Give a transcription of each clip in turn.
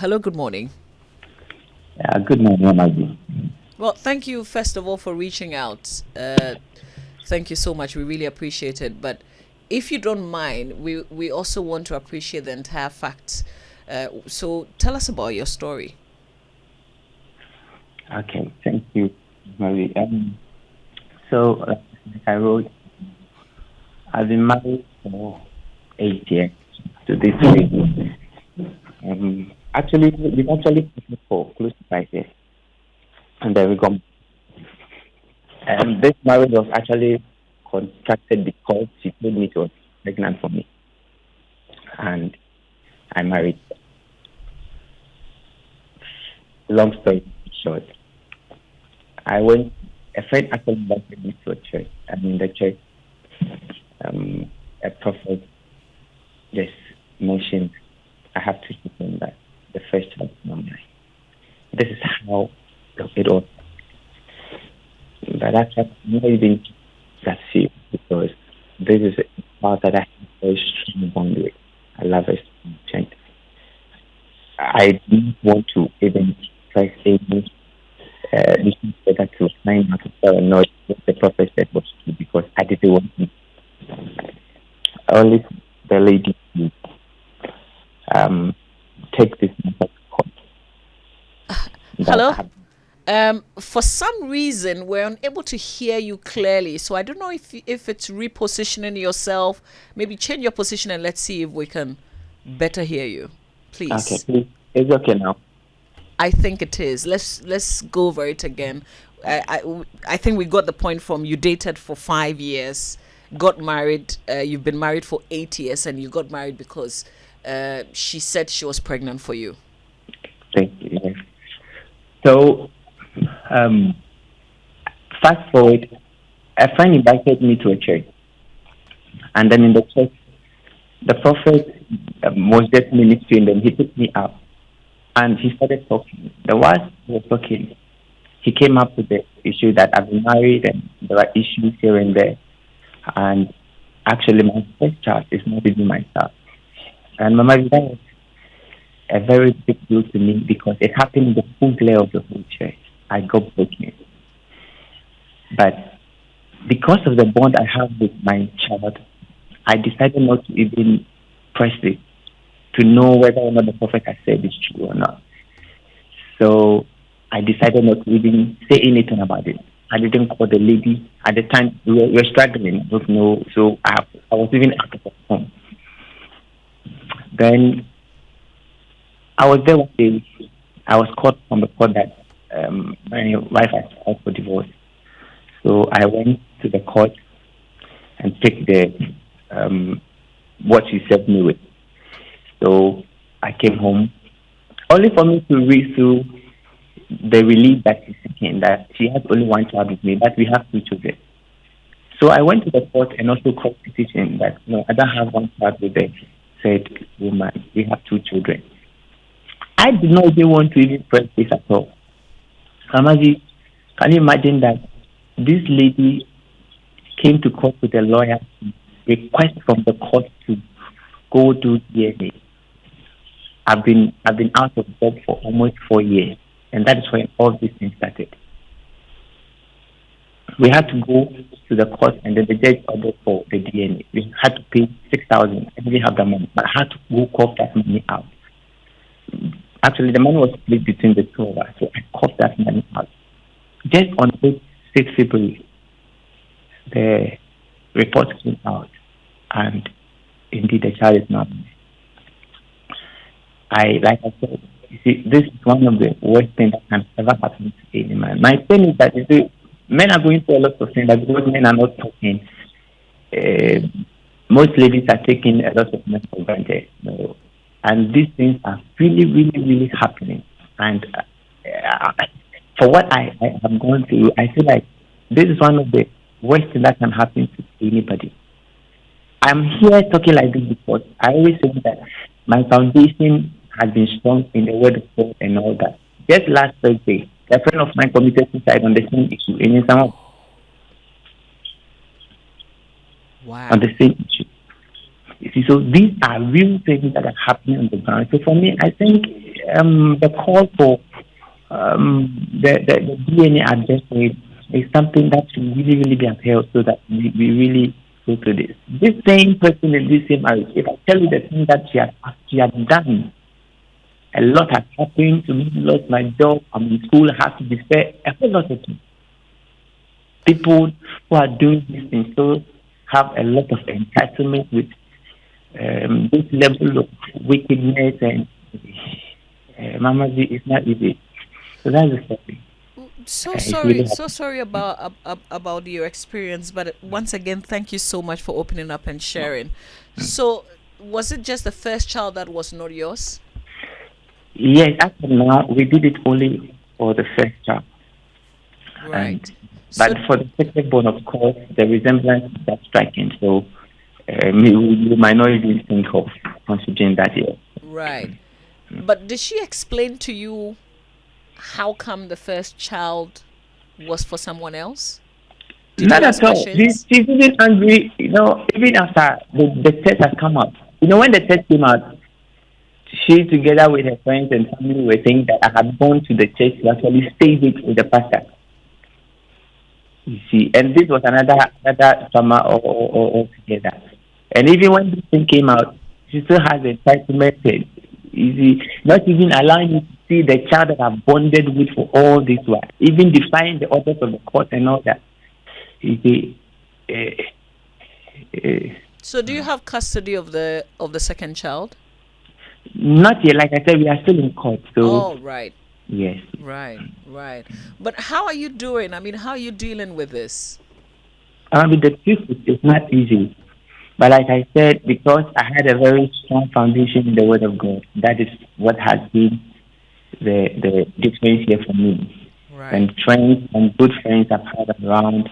Hello, good morning. Good morning, Amagi. Well, thank you, first of all, for reaching out. Thank you so much. We really appreciate it. But if you don't mind, we also want to appreciate the entire facts. So tell us about your story. Okay, thank you, Marie. Like I wrote, I've been married for 8 years to this lady. We've actually been for close to 5 years, and then we got. This marriage was actually contracted because she told me she was pregnant for me, and I married. Long story short, I went. A friend actually invited me to a church, and in the church, a prophet just mentioned I have to children that the first child is not mine. This is how it was. But actually, I'm not even that serious because this is a part that I have a very strong bond with. I love her so much. And I didn't want to even press any listen better to find out whether or not what the prophet said was true because I didn't want to. Only the lady to take this matter to court. That Hello. happened. For some reason, we're unable to hear you clearly. So I don't know if it's repositioning yourself. Maybe change your position and let's see if we can better hear you, Okay, please. please. It's okay now. I think it is. Let's go over it again. I think we got the point from you dated for 5 years, got married. You've been married for 8 years, and you got married because she said she was pregnant for you. Thank you. Yes. So, um, fast forward, a friend invited me to a church, and then in the church, the prophet was just ministering. Then he took me out, and he started talking. The while he was talking, he came up with the issue that I've been married and there are issues here and there, and actually my first child is not even my child. And Mama, that was a very big deal to me because it happened in the full glare of the whole church. I got broken. But because of the bond I have with my child, I decided not to even press it to know whether or not the prophet has said is true or not. So I decided not to even say anything about it. I didn't call the lady. At the time, we were struggling. I don't know. So I was even out of the phone. Then I was there one day. I was called from the court that my wife had filed for divorce. So I went to the court and picked the what she served me with. So I came home only for me to read through the relief that she's seeking that she has only one child with me, but we have two children. So I went to the court and also court petition that no, I don't have one child with the said woman. We have two children. I did not even want to even press this at all. Kamaji, can you imagine that this lady came to court with a lawyer to request from the court to go do DNA? I've been out of job for almost 4 years, and that is when all these things started. We had to go to the court, and then the judge ordered for the DNA. We had to pay 6,000. I didn't have the money, but I had to go cough that money out. Actually, the money was split between the two of us, so I coughed that money out. Just on 6 February, the report came out, and indeed the child is not mine. Like I said, you see, this is one of the worst things that can ever happen to any man. My thing is that you see, men are going through a lot of things that because men are not talking. Uh, Most ladies are taking a lot of men for granted, and these things are really, really, really happening. And for what I have gone through, I feel like this is one of the worst things that can happen to anybody. I'm here talking like this because I always say that my foundation has been strong in the word of God and all that. Just last Thursday, a friend of mine committed suicide on the same issue, and it's on the Wow. same issue. You see, so these are real things that are happening on the ground. So for me, I think the call for the DNA adjustment is something that should really, really be upheld so that we really go to this. This same person in this same marriage, if I tell you the thing that she has done, a lot has happened to me, lost my job, I'm in school, I have to defer, a whole lot of things. People who are doing these things so have a lot of entitlement with this level of wickedness and Mama G, it's not easy. So that's the story. So It's sorry, really so sorry about your experience, but once again, thank you so much for opening up and sharing. So, was it just the first child that was not yours? Yes, as of now, we did it only for the first child. Right. But So, for the second born, of course, the resemblance is that striking. So you might not even think of considering that yet. right. But did she explain to you how come the first child was for someone else? Did you Not ask at all. questions? She's even angry, even after the test has come out. When the test came out, she, together with her friends and family, were saying that I had gone to the church to actually stage it with the pastor. You see, and this was another drama altogether. And even when this thing came out, she still has entitlement. You see, not even allowing me to see the child that I've bonded with for all this while, even defying the orders of the court and all that. You see, So, do you have custody of the second child? not yet. Like I said, we are still in court. So Oh, right. yes, Right, right. But how are you doing? I mean, how are you dealing with this? the truth is it's not easy. But like I said, because I had a very strong foundation in the Word of God, that is what has been the difference here for me. Right. And friends and good friends I've had around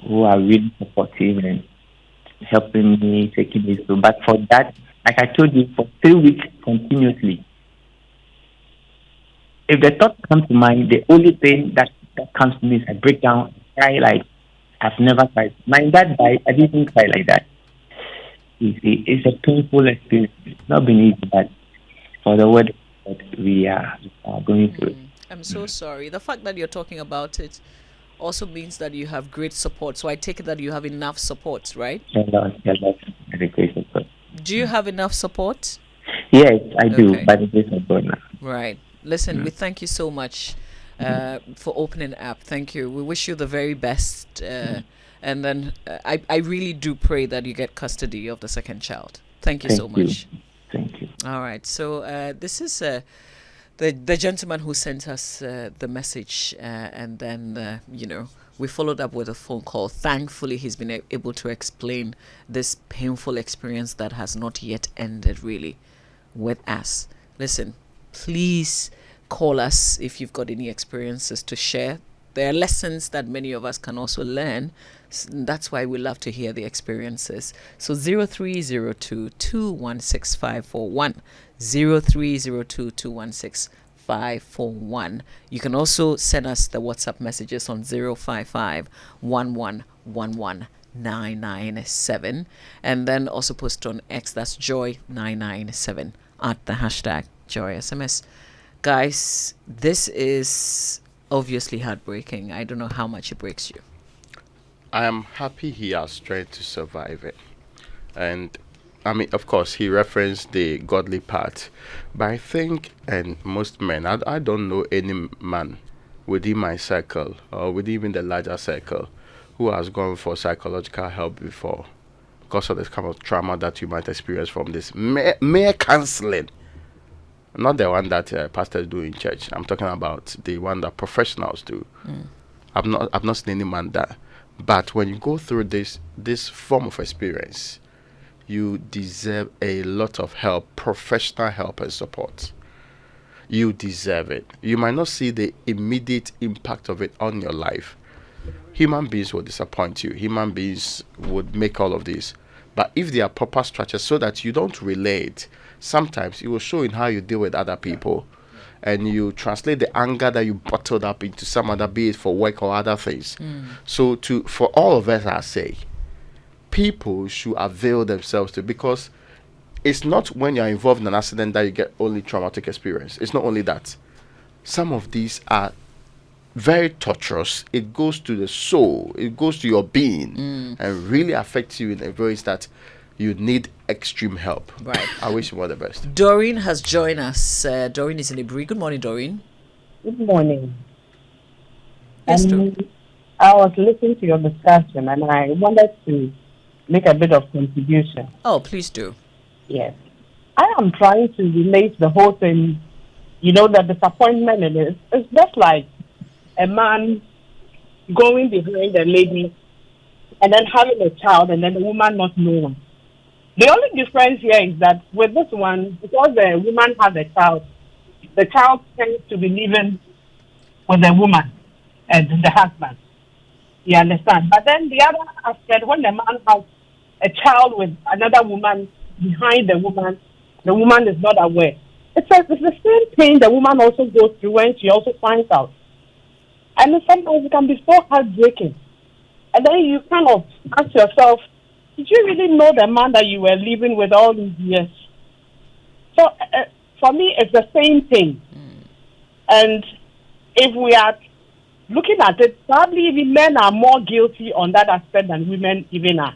who are really supportive and helping me, taking me through. But for that, like I told you, for 3 weeks continuously, if the thought comes to mind, the only thing that comes to me is I break down, cry like I've never cried. My dad died, I didn't cry like that. You see, it's a painful experience. It's not been easy, but for the word that we are going through. I'm so sorry. The fact that you're talking about it also means that you have great support. So I take it that you have enough support, right? A lot, by the grace of God. Do you have enough support? Yes, I do, Okay. by the grace of God now. Right. Listen, we thank you so much for opening up. Thank you. We wish you the very best. And then I really do pray that you get custody of the second child. Thank you so Thank you. much. Thank you. All right. So this is the gentleman who sent us the message, and then we followed up with a phone call. Thankfully, he's been able to explain this painful experience that has not yet ended, really, with us. Listen, please call us if you've got any experiences to share. There are lessons that many of us can also learn. That's why we love to hear the experiences. So 0302 216 541. 0302 216 541. You can also send us the WhatsApp messages on 055 1111 997, and then also post on X, that's joy997 at the hashtag joysms. Guys, this is obviously heartbreaking. I don't know how much it breaks you. I am happy he has strength to survive it. And I mean, of course, he referenced the godly part. But I think, and most men, I don't know any man within my circle or within even the larger circle who has gone for psychological help before because of this kind of trauma that you might experience from this mere counseling. Not the one that pastors do in church. I'm talking about the one that professionals do. I've not seen any man that. But when you go through this form of experience, you deserve a lot of help, professional help and support. You deserve it. You might not see the immediate impact of it on your life. Human beings will disappoint you. Human beings would make all of this. But if there are proper structures so that you don't relate, sometimes it will show in how you deal with other people. And you translate the anger that you bottled up into some other, be it for work or other things. So for all of us, I say, people should avail themselves to, because it's not when you're involved in an accident that you get only traumatic experience. It's not only that. Some of these are very torturous. It goes to the soul, it goes to your being, and really affects you in a ways that you need extreme help. Right. I wish you all the best. Doreen has joined us. Doreen is in Ibri. Good morning, Doreen. Good morning. Yes, Doreen. I was listening to your discussion and I wanted to make a bit of contribution. Oh, please do. Yes. I am trying to relate the whole thing, the disappointment in it. It's just like a man going behind a lady and then having a child and then the woman not knowing. The only difference here is that with this one, because the woman has a child, the child tends to be living with the woman and the husband. You understand? But then the other aspect, when the man has a child with another woman behind the woman is not aware. It's the same thing the woman also goes through when she also finds out. And sometimes it can be so heartbreaking. And then you kind of ask yourself, did you really know the man that you were living with all these years? So for me, it's the same thing. And if we are looking at it, probably even men are more guilty on that aspect than women even are.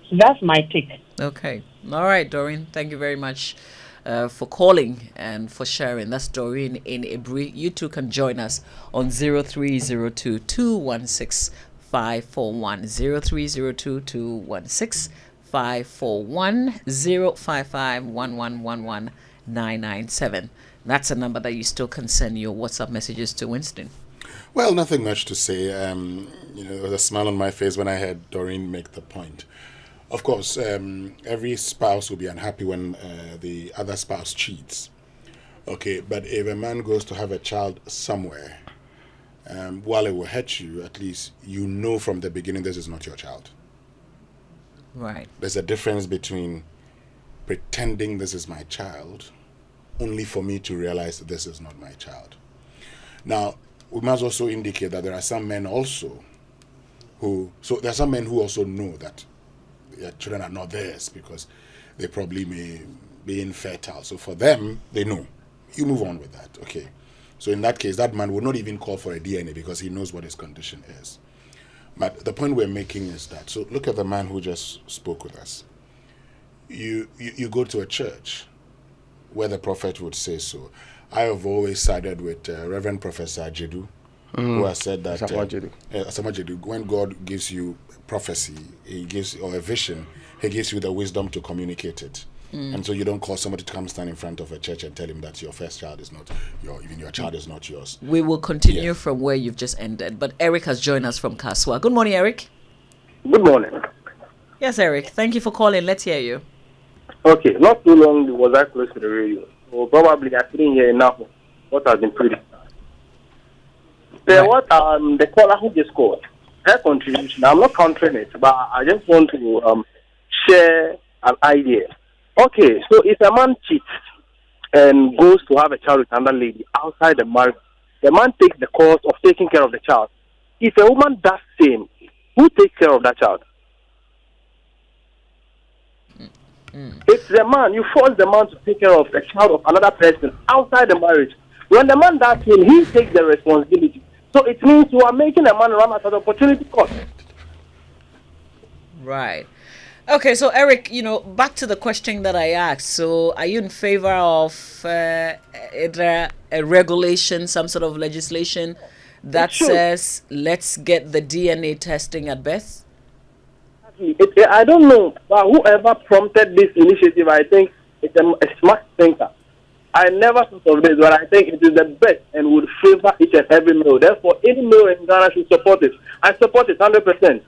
So that's my take. Okay. All right, Doreen. Thank you very much for calling and for sharing. That's Doreen in Ibri. You too can join us on 0302 216 541 0302 216 541 055 1111 997. That's a number that you still can send your WhatsApp messages to Winston. Well, nothing much to say. There was a smile on my face when I heard Doreen make the point. Of course, every spouse will be unhappy when the other spouse cheats. Okay, but if a man goes to have a child somewhere, while it will hurt you, at least you know from the beginning this is not your child. Right. There's a difference between pretending this is my child only for me to realize that this is not my child. Now, we must also indicate that there are some men also there are some men who also know that their children are not theirs because they probably may be infertile. So for them, they know. You move on with that, okay? So in that case, that man will not even call for a DNA because he knows what his condition is. But the point we're making is that, so look at the man who just spoke with us. You go to a church where the prophet would say so. I have always sided with Reverend Professor Ajedu, who has said that Ajedu, when God gives you prophecy, or a vision, he gives you the wisdom to communicate it. And so you don't call somebody to come stand in front of a church and tell him that your first child is not even your child is not yours. We will continue from where you've just ended. But Eric has joined us from Kaswa. Good morning, Eric. Good morning. Yes, Eric. Thank you for calling. Let's hear you. Okay, not too long was I close to the radio. So probably I couldn't hear enough of what has been pretty. What the caller who just called, her contribution, I'm not countering it, but I just want to share an idea. Okay, so if a man cheats and goes to have a child with another lady outside the marriage, the man takes the cost of taking care of the child. If a woman does same, who takes care of that child? It's the man. You force the man to take care of the child of another person outside the marriage. When the man does same, he takes the responsibility. So it means you are making a man run at an opportunity cost. Right. Okay, so Eric, back to the question that I asked. So are you in favor of a regulation, some sort of legislation that says let's get the DNA testing at birth? I don't know, but whoever prompted this initiative, I think it's a smart thinker. I never thought of this, but I think it is the best and would favor each and every male. Therefore, any male in Ghana should support it. I support it 100%.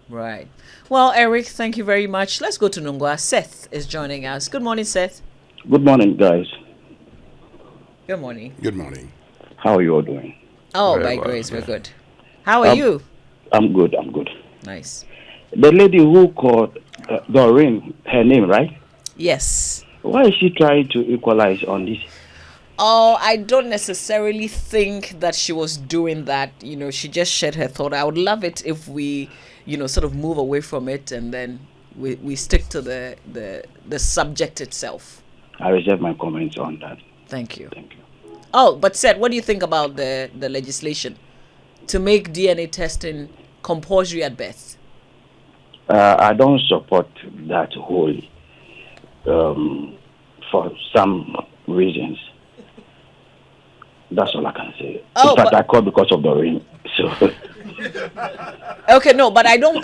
Right. Well, Eric, thank you very much. Let's go to Nungwa. Seth is joining us. Good morning, Seth. Good morning, guys. Good morning. Good morning. How are you all doing? Oh, by grace, we're good. How are you? I'm good. Nice. The lady who called Doreen, her name, right? Yes. Why is she trying to equalize on this? Oh, I don't necessarily think that she was doing that. She just shared her thought. I would love it if we, sort of move away from it and then we stick to the subject itself. I reserve my comments on that. Thank you. Thank you. Oh, but Seth, what do you think about the legislation to make DNA testing compulsory at birth? I don't support that wholly for some reasons. That's all I can say. Oh, in fact, but I called because of the rain. So okay, no, but I don't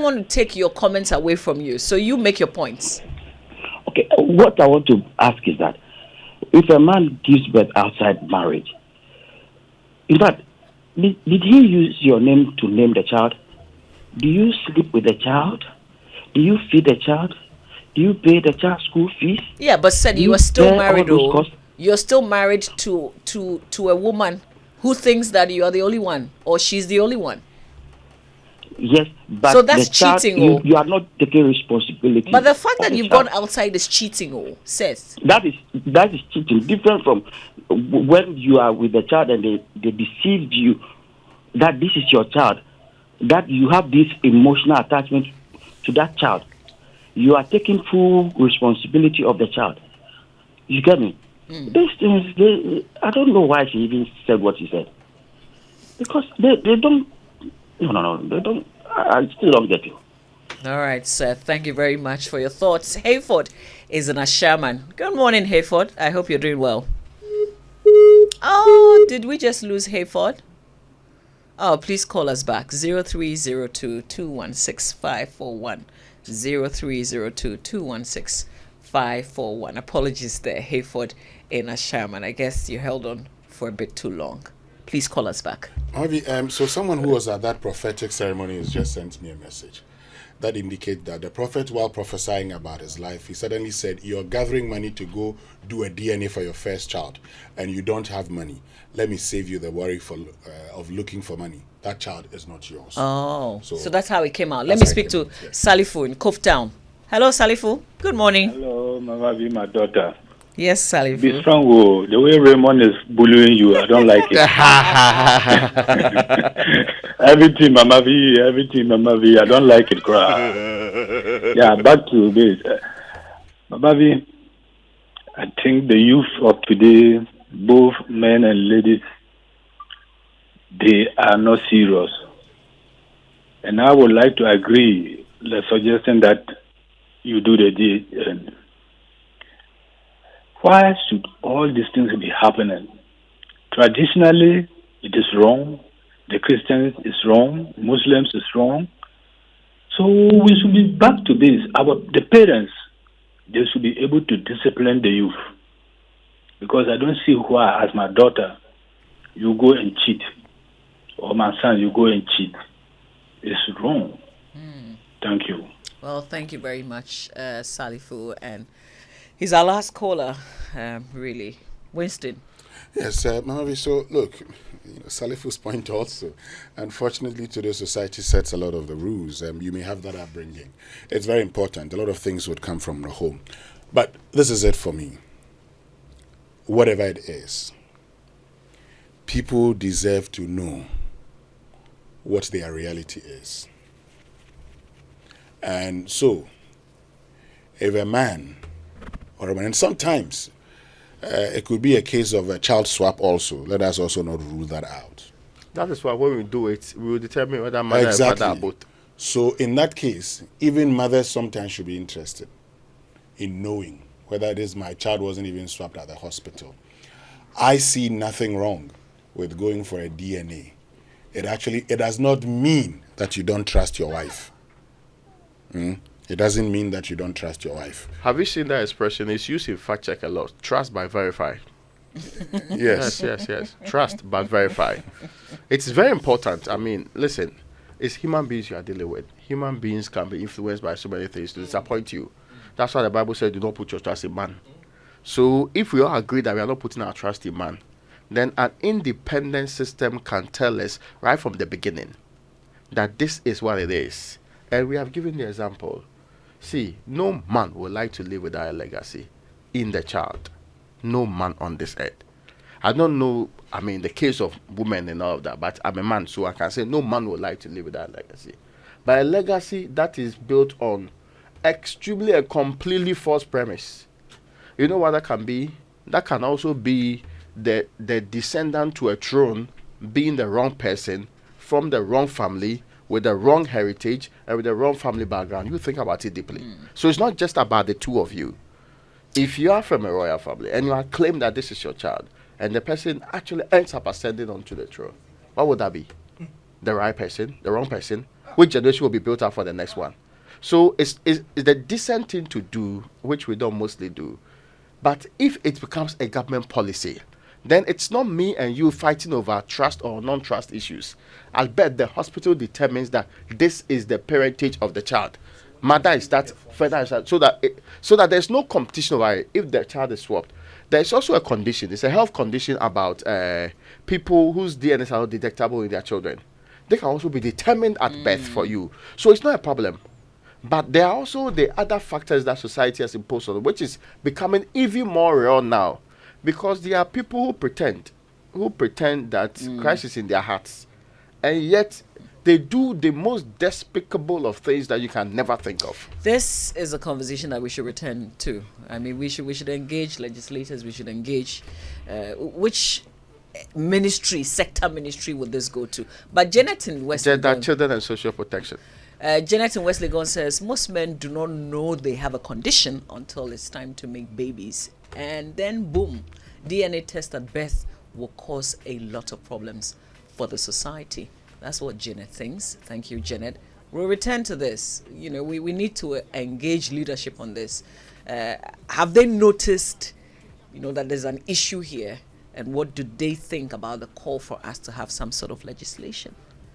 want to take your comments away from you. So you make your points. okay, what I want to ask is that if a man gives birth outside marriage, in fact, did he use your name to name the child? Do you sleep with the child? Do you feed the child? Do you pay the child school fees? Yeah, but said Do you are still bear married, all those though. costs? You're still married to a woman who thinks that you are the only one or she's the only one. Yes, but So that's the child, cheating, you, oh. you are not taking responsibility. But the fact of that the you've child. gone outside is cheating, oh, says. That is cheating. Different from when you are with the child and they deceived you that this is your child, that you have this emotional attachment to that child. You are taking full responsibility of the child. You get me? These things, I don't know why she even said what she said. Because they don't, no, they don't, I still don't get you. All right, sir. Thank you very much for your thoughts. Hayford is in Ashaman. Good morning, Hayford. I hope you're doing well. Oh, did we just lose Hayford? Oh, please call us back. 0302-216-541. 0302-216-541. Apologies there, Hayford in Ashaman. I guess you held on for a bit too long. Please call us back. Harvey, so someone who was at that prophetic ceremony has just sent me a message that indicates that the prophet, while prophesying about his life, he suddenly said, "You're gathering money to go do a DNA for your first child, and you don't have money. Let me save you the worry of looking for money. That child is not yours." Oh, so So that's how it came out. Let me speak to Salifu in Cove Town. Hello, Salifu. Good morning. Hello, Mama V, my daughter. Yes, Salifu. Be strong, oh. The way Raymond is bullying you, I don't like it. Everything, Mama V, I don't like it, cry. Yeah, back to this. Mama V, I think the youth of today, both men and ladies, they are not serious. And I would like to agree the suggestion that you do the deed. Why should all these things be happening? Traditionally, it is wrong. The Christians is wrong. Muslims is wrong. So we should be back to this. The parents, they should be able to discipline the youth. Because I don't see why, as my daughter, you go and cheat. Or my son, you go and cheat. It's wrong. Thank you. Well, thank you very much, Salifu. And he's our last caller, really. Winston. Yes, Mahavi, so look, Salifu's point also, unfortunately today society sets a lot of the rules. You may have that upbringing. It's very important. A lot of things would come from the home. But this is it for me. Whatever it is, people deserve to know what their reality is. And so, if a man or a man, and sometimes it could be a case of a child swap also. Let us also not rule that out. That is why when we do it, we will determine whether mother and father are both. So in that case, even mothers sometimes should be interested in knowing whether it is my child wasn't even swapped at the hospital. I see nothing wrong with going for a DNA. It does not mean that you don't trust your wife. It doesn't mean that you don't trust your wife. Have you seen that expression? It's used in fact check a lot. Trust but verify. Yes. Yes. Trust but verify. It's very important. I mean, listen, it's human beings you are dealing with. Human beings can be influenced by so many things to disappoint you. That's why the Bible said do not put your trust in man. So if we all agree that we are not putting our trust in man, then an independent system can tell us right from the beginning that this is what it is. And we have given the example. See, no man would like to live without a legacy in the child. No man on this earth. I don't know, I mean, the case of women and all of that, but I'm a man, so I can say no man would like to live without a legacy. But a legacy that is built on extremely a completely false premise. You know what that can be? That can also be the descendant to a throne being the wrong person from the wrong family with the wrong heritage and with the wrong family background. You think about it deeply. So it's not just about the two of you. If you are from a royal family and you are claimed that this is your child and the person actually ends up ascending onto the throne, what would that be? The right person, the wrong person? Which generation will be built up for the next one? So it's the decent thing to do, which we don't mostly do. But if it becomes a government policy, then it's not me and you fighting over trust or non-trust issues. I'll bet the hospital determines that this is the parentage of the child. Mother is that, father is that, so that there's no competition over it if the child is swapped. There's also a condition. It's a health condition about people whose DNA are not detectable in their children. They can also be determined at birth for you. So it's not a problem. But there are also the other factors that society has imposed on it, which is becoming even more real now. Because there are people who pretend that Christ is in their hearts. And yet they do the most despicable of things that you can never think of. This is a conversation that we should return to. I mean, we should engage legislators. We should engage which sector ministry would this go to? But Janet in West Gender, children and social protection. Janet in West Legon says most men do not know they have a condition until it's time to make babies, and then boom, DNA test at birth will cause a lot of problems for the society. That's what Janet thinks. Thank you, Janet. We'll return to this. You know, we need to engage leadership on this. Have they noticed, that there's an issue here, and what do they think about the call for us to have some sort of legislation?